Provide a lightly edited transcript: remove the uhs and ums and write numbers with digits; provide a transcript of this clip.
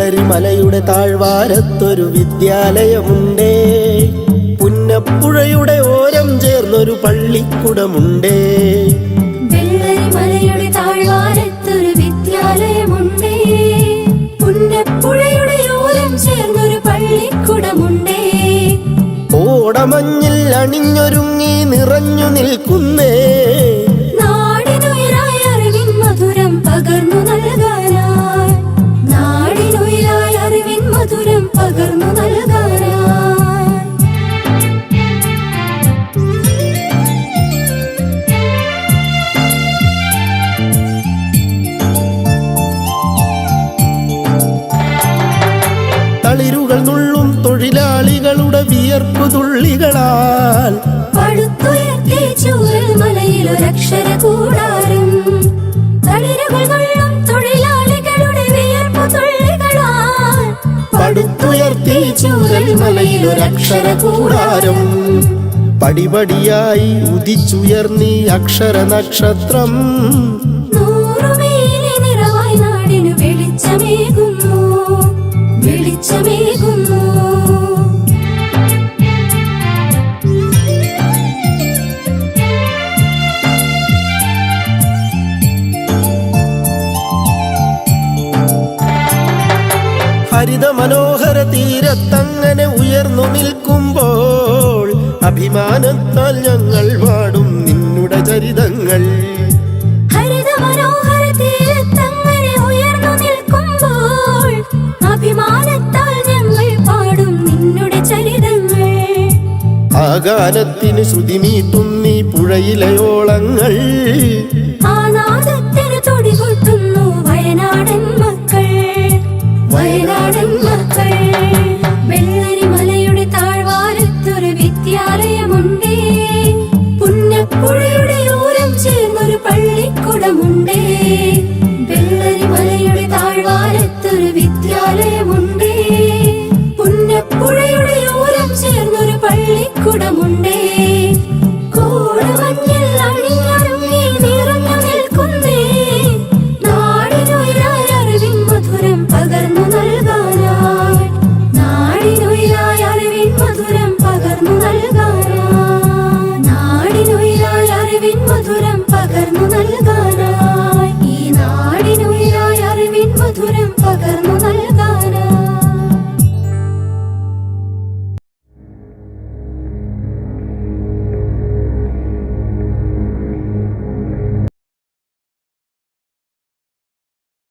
വെള്ളരിമലയുടെ താഴ്വാരത്തൊരു വിദ്യാലയമുണ്ടേ. പുന്നപ്പുഴയുടെ ഓരം ചേർന്നൊരു പള്ളിക്കുടമുണ്ടേ. വെള്ളരിമലയുടെ താഴ്വാരത്തൊരു വിദ്യാലയമുണ്ടേ. പുന്നപ്പുഴയുടെ ഓരം ചേർന്നൊരു പള്ളിക്കുടമുണ്ടേ. ഓടമഞ്ഞിൽ അണിഞ്ഞൊരുങ്ങി നിറഞ്ഞു നിൽക്കുന്നേ. നാടിനുയിരായി അറിവിൻ മധുരം പകർന്നു നൽകാനായി. നാടിനുയിരായി അറിവിൻ മധുരം പകർന്നു നൽകാനായി. തളിരുകൾ നുള്ളും തൊഴിലാളികളുടെ വിയർപ്പു തുള്ളികളാൽ പടുത്തുയർത്തി ചൂരൽമലയിലൊരക്ഷര കൂടാരം. തളിരുകൾ നുള്ളും തൊഴിലാളികളുടെ വിയർപ്പു തുള്ളികളാൽ പടുത്തുയർത്തി ചൂരൽമലയിലൊരക്ഷര കൂടാരം. പടിപടിയായി ഉദിച്ചുയർന്നീ അക്ഷര നക്ഷത്രം. നൂറുമേനി നിറവായി നാടിനു വെളിച്ചമേകുന്നു, വെളിച്ചമേകുന്നു. ഹരിത മനോഹര തീരത്തങ്ങനെ ഉയർന്നു നിൽക്കുമ്പോൾ അഭിമാനത്താൽ ഞങ്ങൾ പാടും നിന്നുടെ ചരിതങ്ങൾ. ഹരിത മനോഹര തീരത്തങ്ങനെ ഉയർന്നു നിൽക്കുമ്പോൾ അഭിമാനത്താൽ ഞങ്ങൾ പാടും നിന്നുടെ ചരിതങ്ങൾ. ആ ഗാനത്തിന് ശ്രുതിമീട്ടും നീ പുഴയിലെ ഓളങ്ങൾ. ആ നാദത്തിന് തുടികൊട്ടുന്നു വയനാടൻ മക്കൾ, വയനാടൻ മക്കൾ. വെള്ളരിമലയുടെ താഴ്വാരത്തൊരു വിദ്യാലയമുണ്ടേ. പുന്നപ്പുഴയുടെ ഓരം ചേർന്നൊരു പള്ളിക്കുടമുണ്ടേ. വെള്ളരിമലയുടെ താഴ്വാരത്തൊരു വിദ്യാലയമുണ്ടേ. പുന്നപ്പുഴയുടെ ഓരം ചേർന്നൊരു പള്ളിക്കുടമുണ്ടേ. കോടമഞ്ഞിൽ അണിഞ്ഞൊരുങ്ങി നിറഞ്ഞു നിൽക്കുന്നേ. നാടിനുയിരായി അറിവിൻ മധുരം പകർന്നു നൽകാനായി. നാടിനുയിരായി അറിവിൻ മധുരം പകർന്നു നൽകാനായി. നാടിനുയിരായി അറിവിൻ മധുരം പകർന്നു നൽകാനായി.